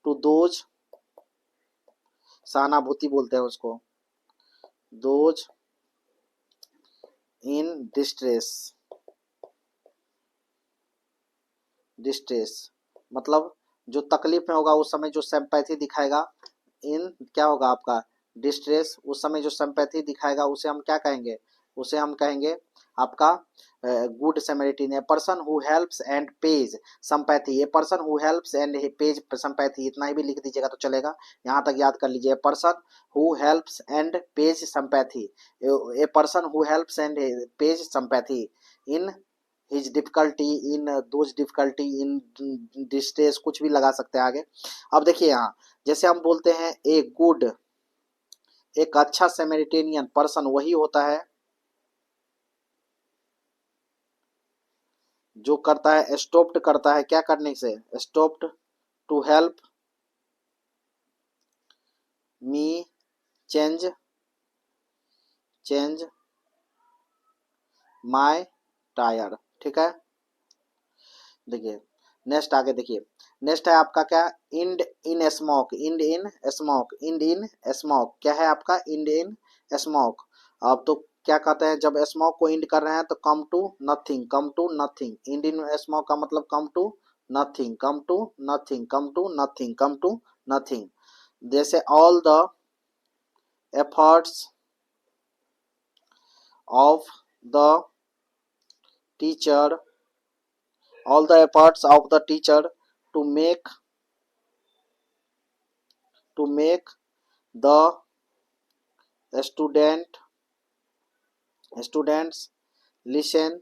टू दोज, सहानुभूति बोलते हैं उसको, दोज इन डिस्ट्रेस, डिस्ट्रेस मतलब जो तकलीफ में होगा उस समय जो सिंपैथी दिखाएगा, इन क्या होगा आपका, डिस्ट्रेस, उस समय जो सिंपैथी दिखाएगा उसे हम क्या कहेंगे, उसे हम कहेंगे आपका good Samaritan, a person who helps and pays sympathy, a person who helps and pays sympathy, इतना ही भी लिख दीजिएगा तो चलेगा, यहाँ तक याद कर लीजिए, person who helps and pays sympathy, a person who helps and pays sympathy in his difficulty, in those difficulty, in distress, कुछ भी लगा सकते हैं आगे। अब देखिए यहाँ जैसे हम बोलते हैं ए गुड, एक अच्छा सैमरिटेनियन पर्सन वही होता है जो करता है, स्टॉप्ड करता है, क्या करने से, stopped to help me change my tyre. ठीक है, देखिए नेक्स्ट आगे देखिए, नेक्स्ट है आपका क्या, end in smoke, end in smoke, end in smoke क्या है आपका, इंड इन स्मोक। अब तो क्या कहते हैं, जब स्मोक को इंड कर रहे हैं तो come to nothing, come to nothing, end in smoke का मतलब come to nothing, come to nothing, come to nothing, come to nothing. जैसे all the efforts of the teacher, all the efforts of the teacher to make the students listen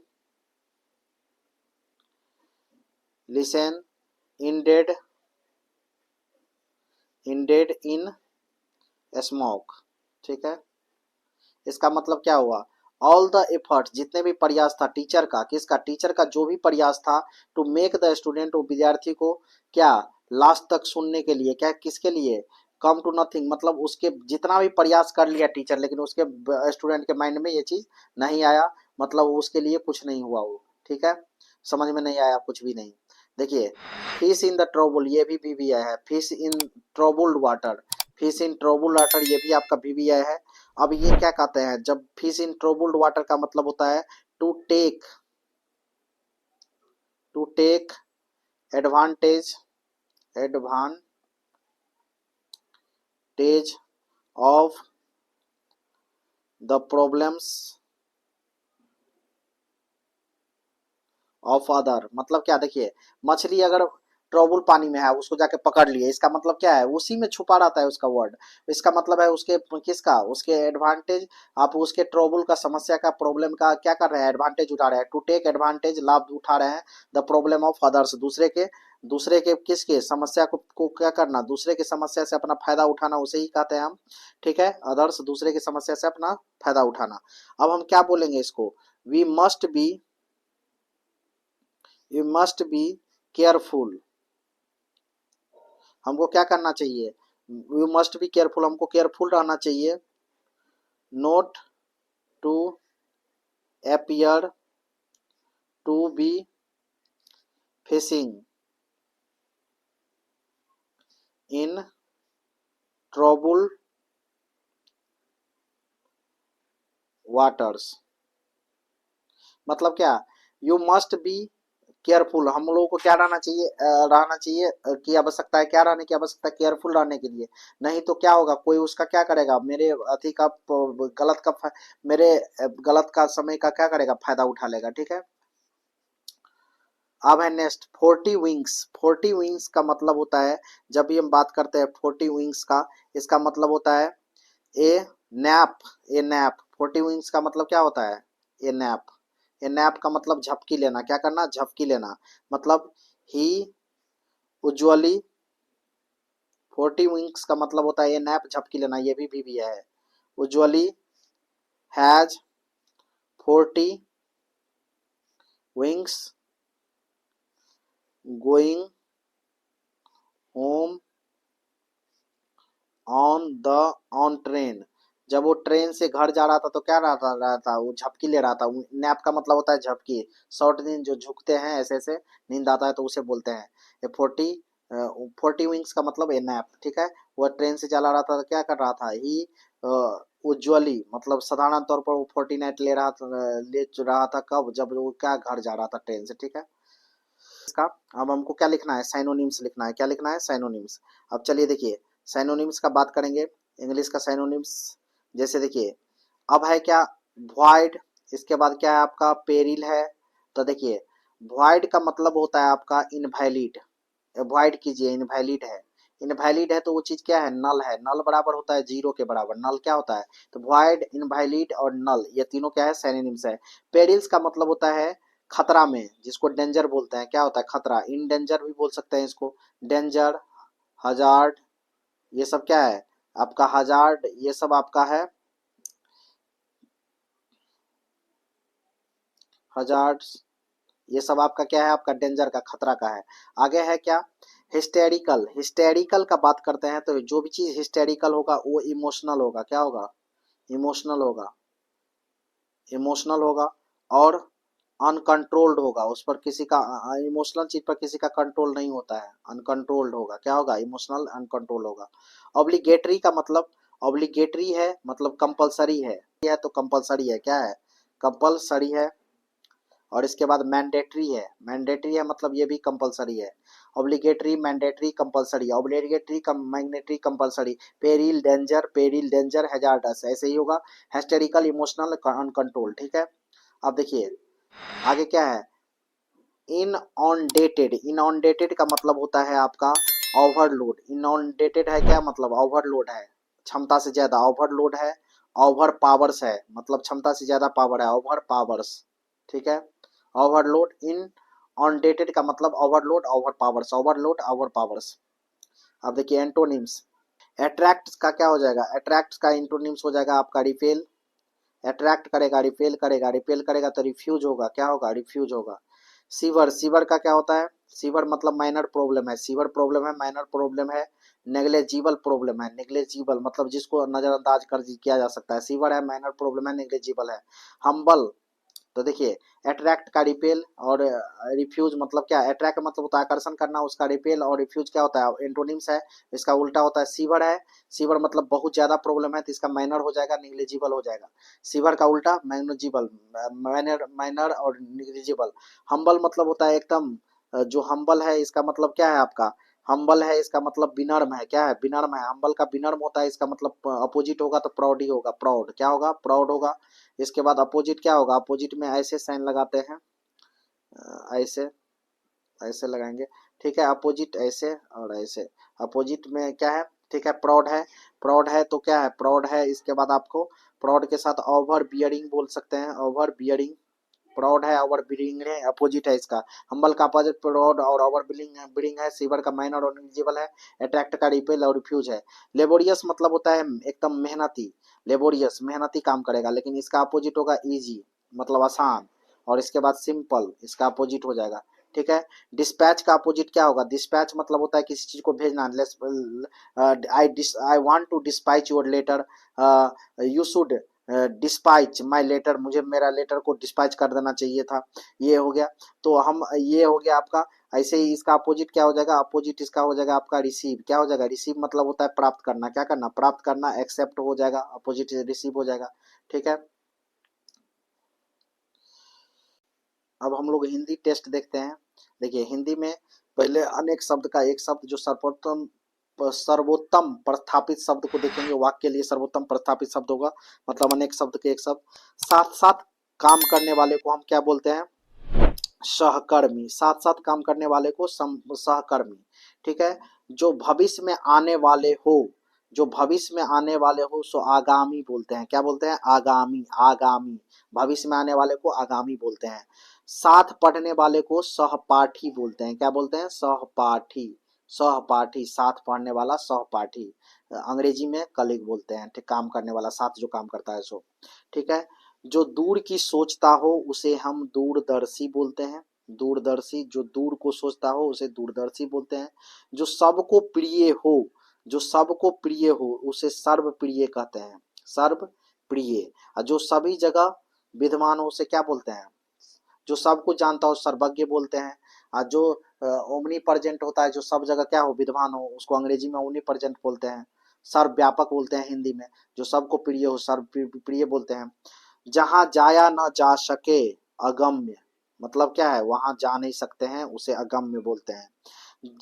ended in smoke। ठीक है, इसका मतलब क्या हुआ, all the efforts जितने भी प्रयास था टीचर का, किसका, टीचर का जो भी प्रयास था, टू मेक द स्टूडेंट, विद्यार्थी को क्या, लास्ट तक सुनने के लिए, क्या किसके लिए, कम टू नथिंग मतलब उसके जितना भी प्रयास कर लिया टीचर, लेकिन उसके स्टूडेंट के माइंड में ये चीज नहीं आया, मतलब उसके लिए कुछ नहीं हुआ वो। ठीक है, समझ में नहीं आया कुछ भी नहीं। देखिए फिश इन द ट्रबल, ये भी VBI है, fish in troubled water, fish in troubled water ये भी आपका VBI है। अब ये क्या कहते हैं, जब फिश इन ट्रबल्ड वाटर का मतलब होता है to take advantage of the problems of other. मतलब क्या, देखिए मछली अगर ट्रबल पानी में है उसको जाके पकड़ लिए, इसका मतलब क्या है, उसी में छुपा रहता है उसका वर्ड, इसका मतलब है उसके किसका, उसके एडवांटेज, आप उसके ट्रबल का, समस्या का, प्रॉब्लम का क्या कर रहे हैं, एडवांटेज उठा रहे हैं, टू टेक एडवांटेज लाभ उठा रहे हैं, द प्रॉब्लम ऑफ अदर्स दूसरे के किसके समस्या को क्या करना, दूसरे की समस्या से अपना फायदा उठाना, उसे ही कहते हैं हम। ठीक है, अदर्स दूसरे की समस्या से अपना फायदा उठाना। अब हम क्या बोलेंगे इसको, वी मस्ट बी केयरफुल, हमको क्या करना चाहिए, वी मस्ट बी केयरफुल, हमको केयरफुल रहना चाहिए, not to appear to be fishing in trouble waters. मतलब क्या, यू मस्ट बी केयरफुल, हम लोगों को क्या रहना चाहिए, रहना चाहिए की आवश्यकता है, क्या रहने की आवश्यकता है, केयरफुल रहने के लिए। नहीं तो क्या होगा, कोई उसका क्या करेगा, मेरे अति का मेरे गलत का समय का क्या करेगा, फायदा उठा लेगा। ठीक है, अब है नेक्स्ट 40 विंग्स। 40 विंग्स का मतलब होता है, जब भी हम बात करते हैं 40 विंग्स का, इसका मतलब होता है ए नैप, ए नैप। 40 विंग्स का मतलब क्या होता है, ए नैप, ए नैप का मतलब झपकी लेना, क्या करना, झपकी लेना। मतलब ही उज्ज्वली, 40 विंग्स का मतलब होता है ए नैप, झपकी लेना, ये भी है। Ujjwali has 40 wings going home on train. जब वो ट्रेन से घर जा रहा था तो क्या रहा था, वो झपकी ले रहा था। नैप का मतलब होता है झपकी, शॉर्ट नींद, जो झुकते हैं ऐसे ऐसे नींद आता है तो उसे बोलते हैं। ये 40 विंग्स का मतलब ए नैप। ठीक है, वो ट्रेन से चला रहा था तो क्या कर रहा था, ही उज्ज्वली मतलब साधारण तौर पर वो 40 नाइट ले रहा था, कब, जब वो क्या घर जा रहा था ट्रेन से। ठीक है, इसका अब हमको क्या लिखना है, साइनोनिम्स लिखना है। क्या लिखना है, साइनोनिम्स। अब चलिए देखिए साइनोनिम्स का बात करेंगे, इंग्लिश का साइनोनिम्स। जैसे देखिए अब है क्या, वॉइड, इसके बाद क्या है आपका, पेरिल है। तो देखिए वॉइड का मतलब होता है आपका इनवैलिड, अवॉइड कीजिए, इनवैलिड है। इनवैलिड है तो वो चीज क्या है, नल है, नल बराबर होता है जीरो के बराबर, नल क्या होता है, तो वॉइड, इनवैलिड और नल, ये तीनों क्या है, सिनोनिम्स है। पेरिल्स का मतलब होता है खतरा में, जिसको डेंजर बोलते हैं, क्या होता है, खतरा, इन डेंजर भी बोल सकते हैं इसको, डेंजर, हजार्ड, ये सब क्या है आपका, हजार्ड ये सब आपका है, हजार्ड ये सब आपका क्या है, आपका डेंजर का, खतरा का है। आगे है क्या, हिस्टेरिकल, हिस्टेरिकल का बात करते हैं तो जो भी चीज हिस्टेरिकल होगा वो इमोशनल होगा, क्या होगा, इमोशनल होगा, इमोशनल होगा और अनकंट्रोल्ड होगा, उस पर किसी का इमोशनल चीज पर किसी का कंट्रोल नहीं होता है, अनकंट्रोल्ड होगा, क्या होगा, इमोशनल अनकंट्रोल होगा। ऑब्लिगेटरी का मतलब, ऑब्लिगेटरी है मतलब कंपलसरी है तो कंपलसरी है, क्या है, कंपलसरी है। और इसके बाद मैंडेटरी है, मैंडेटरी है मतलब ये भी कंपलसरी है। Obligatory, mandatory, compulsory, obligatory, mandatory, compulsory, peril danger, hazardous, ऐसे ही होगा। हिस्टेरिकल, इमोशनल, अनकंट्रोल, ठीक है। अब देखिए आगे क्या है, इनऑनडेटेड, इनऑनडेटेड का मतलब होता है आपका ओवरलोड, इनऑनडेटेड है क्या मतलब ओवरलोड है, क्षमता से ज्यादा, ओवरलोड है, ओवर पावर्स है मतलब क्षमता से ज्यादा पावर है, ओवर पावर्स, ठीक है। ओवरलोड, इन ऑनडेटेड का मतलब overload, over powers, overload, over powers. अब देखिए एंटोनिम्स, अट्रैक्ट का क्या हो जाएगा, अट्रैक्ट का एंटोनिम्स हो जाएगा आपका रिपेल, अट्रैक्ट करेगा, रिपेल करेगा, रिपेल करेगा तो रिफ्यूज होगा, क्या होगा, रिफ्यूज होगा। सीवर, सीवर का क्या होता है, सीवर मतलब माइनर प्रॉब्लम है, सीवर प्रॉब्लम है, माइनर प्रॉब्लम है, नेग्लेजिबल प्रॉब्लम है, नेग्लेजिबल मतलब जिसको नजरअंदाज कर किया जा सकता है, सीवर है, माइनर प्रॉब्लम है, नेग्लेजिबल है। हम्बल, तो देखिए अट्रैक्ट का रिपेल और रिफ्यूज मतलब क्या, अट्रैक्ट मतलब होता है आकर्षण करना, उसका रिपेल, और रिफ्यूज क्या होता है, एंटोनिम्स है, इसका उल्टा होता है सीवर है। सीवर मतलब बहुत ज्यादा प्रॉब्लम है तो इसका माइनर हो जाएगा, निग्लिजिबल हो जाएगा। सीवर का उल्टा मैग्नेजिबल, माइनर, माइनर और निग्लिजिबल। हम्बल मतलब होता है एकदम, जो हम्बल है इसका मतलब क्या है आपका, हम्बल है इसका मतलब विनम्र है, क्या है, विनम्र है, हम्बल का विनम्र होता है, इसका मतलब अपोजिट होगा तो प्राउड ही होगा, प्राउड, क्या होगा, प्राउड होगा। इसके बाद अपोजिट क्या होगा, अपोजिट में ऐसे साइन लगाते हैं, ऐसे, ऐसे लगाएंगे, ठीक है, अपोजिट ऐसे और ऐसे, अपोजिट में क्या है, ठीक है, प्राउड है, प्राउड है तो क्या है, प्राउड है। इसके बाद आपको प्राउड के साथ ओवर बियरिंग बोल सकते हैं, ओवर बियरिंग, प्राउड है, ओवर बियरिंग है, अपोजिट है इसका। हम्बल का अपोजिट प्राउड और ओवर बियरिंग बियरिंग है, सीवर का माइनर और निग्लिजिबल है, अट्रैक्ट का रिपेल और रिफ्यूज है। लेबोरियस मतलब होता है एकदम मेहनती, लेबोरियस मेहनती काम करेगा, लेकिन इसका अपोजिट होगा इजी मतलब आसान, और इसके बाद सिंपल इसका अपोजिट हो जाएगा, ठीक है। डिस्पैच का अपोजिट क्या होगा, डिस्पैच मतलब होता है किसी चीज को भेजना, I want to dispatch your letter, you should dispatch my letter, मुझे मेरा लेटर को डिस्पैच कर देना चाहिए था, ये हो गया। तो हम ये हो गया आपका। ऐसे ही इसका अपोजिट क्या हो जाएगा, अपोजिट इसका हो जाएगा आपका रिसीव, क्या हो जाएगा, रिसीव मतलब होता है प्राप्त करना, क्या करना, प्राप्त करना, एक्सेप्ट हो जाएगा, अपोजिट रिसीव हो जाएगा, ठीक है। अब हम लोग हिंदी टेस्ट देखते हैं। देखिए हिंदी में पहले अनेक शब्द का एक शब्द जो सर्वोत्तम, सर्वोत्तम प्रस्थापित शब्द को देखेंगे, वाक्य के लिए सर्वोत्तम प्रस्थापित शब्द होगा, मतलब अनेक शब्द के एक शब्द। साथ साथ काम करने वाले को हम क्या बोलते हैं, सहकर्मी, साथ साथ काम करने वाले को सहकर्मी, ठीक है। जो भविष्य में आने वाले हो, जो भविष्य में आने वाले हो सो आगामी बोलते हैं, क्या बोलते हैं, आगामी, आगामी, भविष्य में आने वाले को आगामी बोलते हैं। साथ पढ़ने वाले को सहपाठी बोलते हैं, क्या बोलते हैं, सहपाठी, सहपाठी, साथ पढ़ने वाला सहपाठी, अंग्रेजी में कलीग बोलते हैं, ठीक, काम करने वाला, साथ जो काम करता है सो, ठीक है। जो दूर की सोचता हो उसे हम दूरदर्शी बोलते हैं, दूरदर्शी, जो दूर को सोचता हो उसे दूरदर्शी बोलते हैं। जो सबको प्रिय हो, जो सबको प्रिय हो उसे सर्वप्रिय कहते हैं, सर्वप्रिय। और जो सभी जगह विद्यमान हो उसे क्या बोलते हैं, जो सबको जानता हो सर्वज्ञ बोलते हैं। और जो ओमनी प्रेजेंट होता है, जो सब जगह क्या हो, विद्यमान हो, उसको अंग्रेजी में ओमनी प्रेजेंट बोलते हैं, सर्वव्यापक बोलते हैं हिंदी में। जो सबको प्रिय हो सर्व प्रिय बोलते हैं। जहां जाया न जा सके, अगम्य, मतलब क्या है, वहां जा नहीं सकते हैं उसे अगम्य बोलते हैं।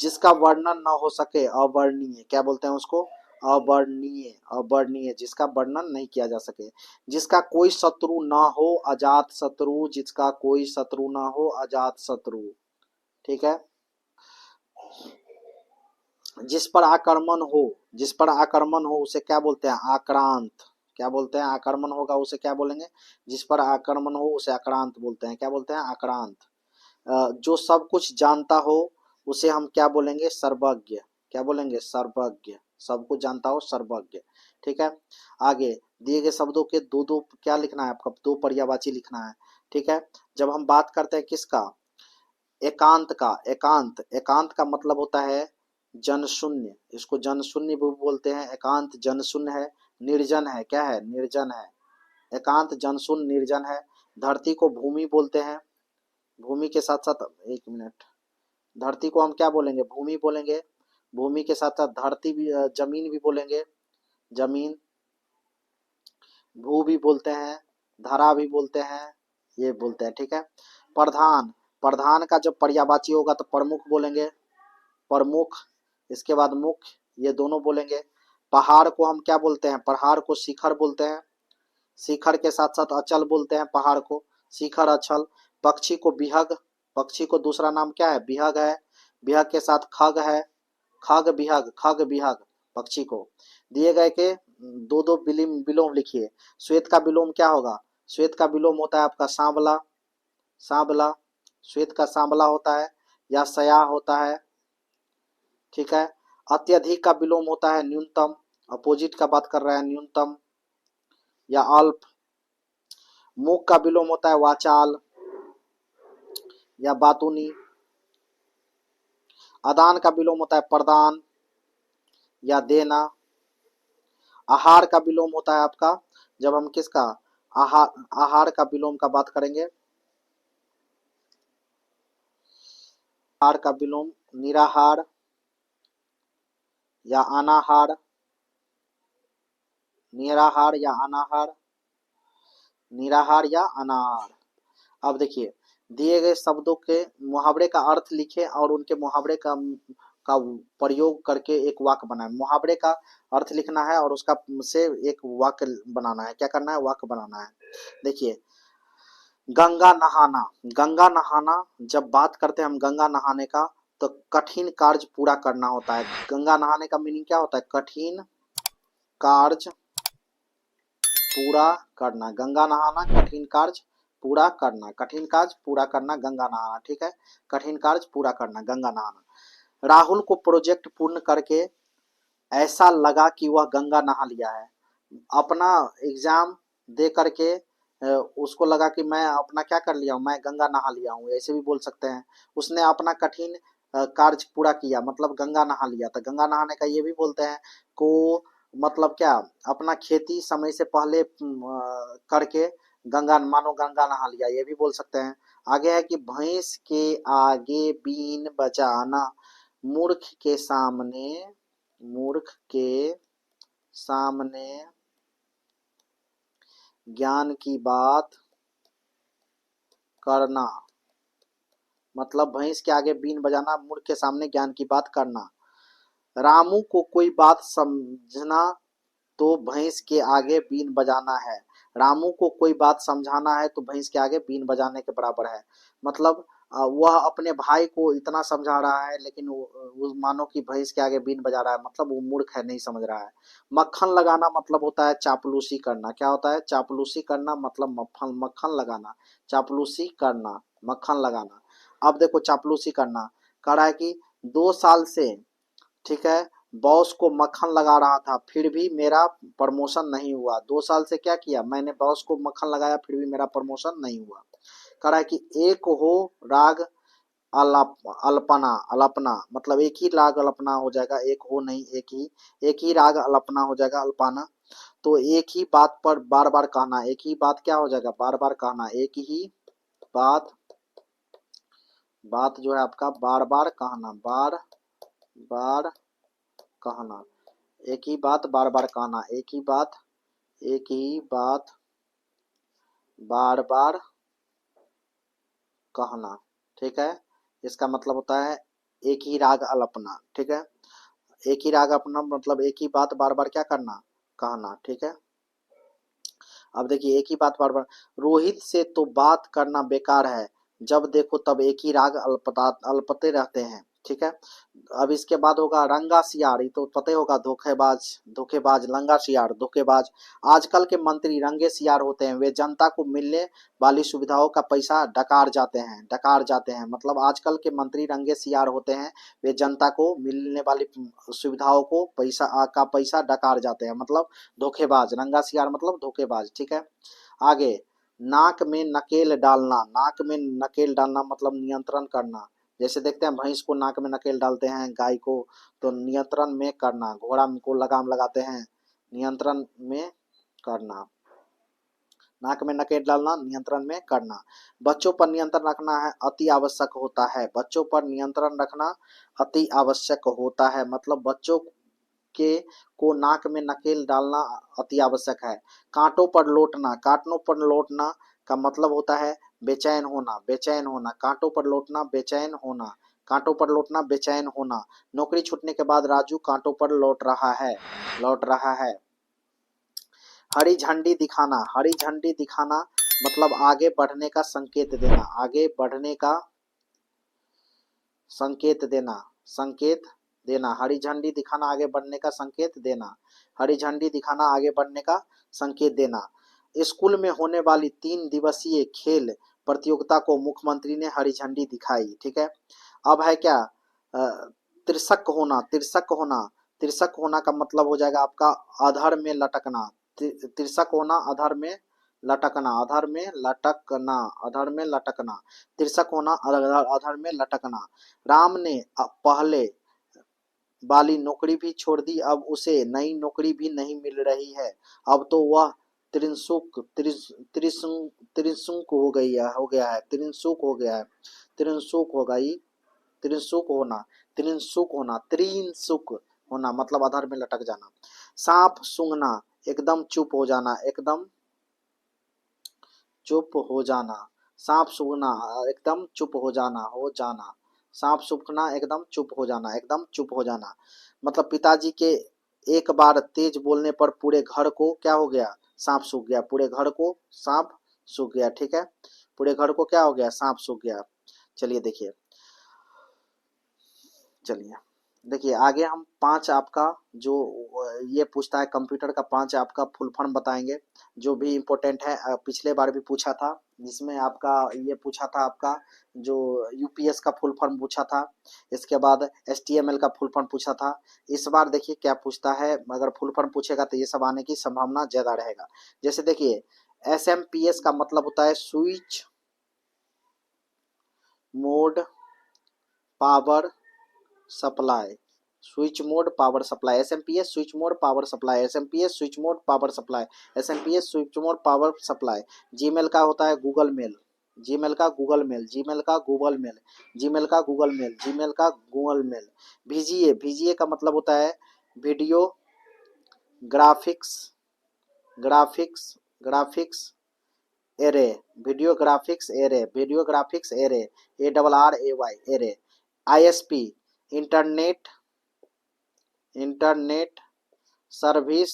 जिसका वर्णन न हो सके, अवर्णनीय, क्या बोलते हैं उसको, अवर्णनीय, अवर्णनीय, जिसका वर्णन नहीं किया जा सके। जिसका कोई शत्रु न हो, अजात शत्रु, जिसका कोई शत्रु न हो, अजात शत्रु, ठीक है। जिस पर आक्रमण हो, जिस पर आक्रमण हो उसे क्या बोलते हैं, आक्रांत, क्या बोलते हैं, आक्रमण होगा उसे क्या बोलेंगे, जिस पर आक्रमण हो उसे आक्रांत बोलते हैं, क्या बोलते हैं, आक्रांत। जो सब कुछ जानता हो उसे हम क्या बोलेंगे, सर्वज्ञ, क्या बोलेंगे, सर्वज्ञ, सब कुछ जानता हो, सर्वज्ञ, ठीक है। आगे दिए गए शब्दों के दो दो क्या लिखना है आपका, दो पर्यायवाची लिखना है, ठीक है। जब हम बात करते हैं किसका, एकांत का, एकांत, एकांत का मतलब होता है जनशून्य, इसको जनशून्य भी बोलते हैं। एकांत जनशून्य है, निर्जन है, क्या है, निर्जन है। एकांत जनशून्य निर्जन है। धरती को भूमि बोलते हैं। भूमि के साथ साथ, एक मिनट, धरती को हम क्या बोलेंगे, भूमि बोलेंगे। भूमि के साथ साथ धरती भी, जमीन भी बोलेंगे, जमीन। भू भी बोलते हैं, धरा भी बोलते हैं, ये बोलते हैं, ठीक है। प्रधान, प्रधान का जब पर्यायवाची होगा तो प्रमुख बोलेंगे, प्रमुख। इसके बाद मुख्य, ये दोनों बोलेंगे। पहाड़ को हम क्या बोलते हैं, पहाड़ को शिखर बोलते हैं। शिखर के साथ साथ अचल बोलते हैं पहाड़ को, शिखर अचल। पक्षी को विहग, पक्षी को दूसरा नाम क्या है, विहग है। विहग के साथ खग है, खग विहग, खग विहग पक्षी को। दिए गए के दो दो विलोम लिखिए। श्वेत का विलोम क्या होगा, श्वेत का विलोम होता है आपका सांवला, सांवला, श्वेत का सांवला होता है, या सया होता है, ठीक है। अत्यधिक का विलोम होता है न्यूनतम, अपोजिट का बात कर रहे हैं, न्यूनतम या अल्प। मुख का विलोम होता है वाचाल या बातूनी। अदान का विलोम होता है प्रदान या देना। आहार का विलोम होता है आपका, जब हम किसका, आहार, आहार का विलोम का बात करेंगे, आहार का विलोम निराहार या अनाहार, निराहार या अनाहार, निराहार या अनाहार। अब देखिए, दिए गए शब्दों के मुहावरे का अर्थ लिखें और उनके मुहावरे का प्रयोग करके एक वाक्य बनाएं। मुहावरे का अर्थ लिखना है और उसका से एक वाक्य बनाना है। क्या करना है, वाक्य बनाना है। देखिए, गंगा नहाना, गंगा नहाना, जब बात करते हैं हम गंगा नहाने का, तो कठिन कार्य पूरा करना होता है। गंगा नहाने का मीनिंग क्या होता है, कठिन कार्य पूरा करना। गंगा नहाना, कठिन कार्य पूरा करना, कठिन कार्य पूरा करना, गंगा नहाना, ठीक है। कठिन कार्य पूरा करना, गंगा नहाना। राहुल को प्रोजेक्ट पूर्ण करके ऐसा लगा कि वह गंगा नहा लिया है। अपना एग्जाम दे करके उसको लगा कि मैं अपना क्या कर लिया हूँ, मैं गंगा नहा लिया हूँ, ऐसे भी बोल सकते हैं। उसने अपना कठिन कार्य पूरा किया, मतलब गंगा नहा लिया। तो गंगा नहाने का ये भी बोलते हैं को, मतलब क्या, अपना खेती समय से पहले करके गंगा, मानो गंगा नहा लिया, ये भी बोल सकते हैं। आगे है कि भैंस के आगे बीन बजाना, मूर्ख के सामने, मूर्ख के सामने ज्ञान की बात करना, मतलब भैंस के आगे बीन बजाना, मूर्ख के सामने ज्ञान की बात करना। रामू को कोई बात समझना तो भैंस के आगे बीन बजाना है। रामू को कोई बात समझाना है तो भैंस के आगे बीन बजाने के बराबर है। मतलब वह अपने भाई को इतना समझा रहा है, लेकिन वो मानो कि भैंस के आगे बीन बजा रहा है, मतलब वो मूर्ख है, नहीं समझ रहा है। मक्खन लगाना मतलब होता है चापलूसी करना। क्या होता है, चापलूसी करना, मतलब मक्खन, मक्खन लगाना, चापलूसी करना, मक्खन लगाना। अब देखो, चापलूसी करना कह रहा है कि 2 साल से, ठीक है, बॉस को मक्खन लगा रहा था फिर भी मेरा प्रमोशन नहीं हुआ। 2 साल से क्या किया, मैंने बॉस को मक्खन लगाया फिर भी मेरा प्रमोशन नहीं हुआ। कह रहा है कि एक हो राग अल्पना, अल्पना मतलब एक ही राग अल्पना हो जाएगा, एक हो नहीं, एक ही राग अल्पना हो जाएगा, अल्पाना। तो एक ही बात पर बार बार कहना, एक ही बात क्या हो जाएगा, बार बार कहना, एक ही बात, बात जो है आपका बार बार कहना, बार बार कहना, एक ही बात बार बार कहना, एक ही बात, एक ही बात बार बार कहना, ठीक है। इसका मतलब होता है एक ही राग अल्पना, ठीक है। एक ही राग अपना मतलब एक ही बात बार बार क्या करना, कहना, ठीक है। अब देखिए, एक ही बात बार बार, रोहित से तो बात करना बेकार है, जब देखो तब एक ही राग अल्पते रहते हैं, ठीक है। अब इसके बाद होगा रंगा सियार, ये तो पता ही होगा, धोखेबाज, धोखेबाज, लंगा सियार, धोखेबाज। आजकल के मंत्री रंगे सियार होते हैं, वे जनता को मिलने वाली सुविधाओं का पैसा डकार जाते हैं, डकार जाते हैं, मतलब आजकल के मंत्री रंगे सियार होते हैं, वे जनता को मिलने वाली सुविधाओं को पैसा डकार जाते हैं, मतलब धोखेबाज। रंगा सियार मतलब धोखेबाज, ठीक है। आगे, नाक में नकेल डालना, नाक में नकेल डालना मतलब नियंत्रण करना, जैसे देखते हैं भैंस को नाक में नकेल डालते हैं, गाय को तो नियंत्रण में करना, घोड़ा को लगाम लगाते हैं, नियंत्रण में करना, नाक में नकेल डालना, नियंत्रण में करना। बच्चों पर नियंत्रण रखना है अति आवश्यक होता है, बच्चों पर नियंत्रण रखना अति आवश्यक होता है, मतलब बच्चों के को नाक में नकेल डालना अति आवश्यक है। कांटों पर लौटना, कांटों पर लौटना का मतलब होता है बेचैन होना, बेचैन होना, कांटों पर लौटना बेचैन होना, कांटों पर लौटना बेचैन होना। नौकरी छूटने के बाद राजू कांटों पर लौट रहा है, लौट रहा है। हरी झंडी दिखाना, हरी झंडी दिखाना मतलब आगे बढ़ने का संकेत देना, आगे बढ़ने का संकेत देना, संकेत देना। हरी झंडी दिखाना आगे बढ़ने का संकेत देना, हरी झंडी दिखाना आगे बढ़ने का संकेत देना। स्कूल में होने वाली 3 दिवसीय खेल प्रतियोगिता को मुख्यमंत्री ने हरी झंडी दिखाई। ठीक है, अब है क्या तिरछक होना, तिरछक होना, तिरछक होना का मतलब हो जाएगा आपका अधर में लटकना, तिरछक होना अधर में लटकना, अधर में लटकना, अधर में लटकना, तिरछक होना अधर में लटकना। राम ने पहले वाली नौकरी भी छोड़ दी, अब उसे नई नौकरी भी नहीं मिल रही है, अब तो वह त्रिशुक त्रिशुक त्रिशुक हो गई है, हो गया है, त्रिशुक हो गया है, त्रिशुक हो गई, त्रिशुक होना, त्रिशुक होना, त्रिशुक होना मतलब आधार में लटक जाना। सांप सूंघना एकदम चुप हो जाना, एकदम चुप हो जाना, सांप सूंघना एकदम चुप हो जाना, हो जाना, सांप सूंघना एकदम चुप हो जाना, एकदम चुप हो जाना। मतलब पिताजी के एक बार तेज बोलने पर पूरे घर को क्या हो गया, सांप सूंघ गया, पूरे घर को सांप सूंघ गया। ठीक है, पूरे घर को क्या हो गया, सांप सूंघ गया। चलिए देखिए, चलिए देखिए आगे हम 5 आपका जो ये पूछता है कंप्यूटर का 5 आपका फुल फॉर्म बताएंगे जो भी इम्पोर्टेंट है। पिछले बार भी पूछा था जिसमें आपका ये पूछा था आपका जो यूपीएस का फुल फॉर्म पूछा था, इसके बाद एचटीएमएल का फुल फॉर्म पूछा था। इस बार देखिए क्या पूछता है, अगर फुल फॉर्म पूछेगा तो ये सब आने की संभावना ज्यादा रहेगा। जैसे देखिए एसएमपीएस का मतलब होता है switch mode power supply, switch mode power supply, SMPS switch mode power supply, SMPS switch mode power supply, SMPS switch mode power supply. Gmail का होता है गूगल मेल, जीमेल का गूगल मेल, जीमेल का Google mail, Gmail का Google mail, Gmail का Google mail. VGA, VGA का मतलब होता है video graphics, graphics, graphics array, video graphics array, video graphics array, ARRAY array. ISP internet, internet service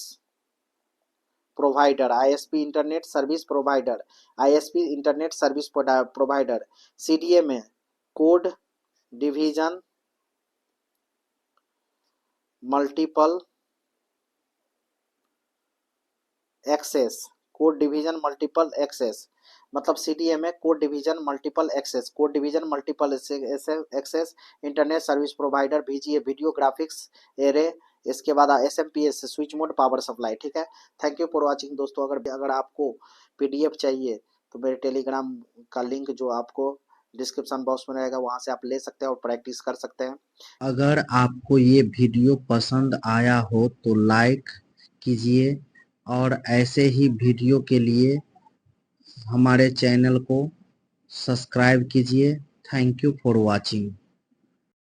provider, ISP internet service provider, ISP internet service provider. CDMA code division multiple access, code division multiple access मतलब CDMA code division multiple access, code division multiple access, internet service provider, VGA video graphics array, इसके बाद SMPS switch mode power supply. ठीक है, thank you for watching दोस्तों। अगर आपको PDF चाहिए तो मेरे टेलीग्राम का लिंक जो आपको डिस्क्रिप्शन बॉक्स में रहेगा वहां से आप ले सकते हैं और प्रैक्टिस कर सकते हैं। अगर आपको ये वीडियो पसंद आया हो तो लाइक कीजिए और ऐसे ही वीडियो के लिए हमारे चैनल को सब्सक्राइब कीजिए। Thank you for watching.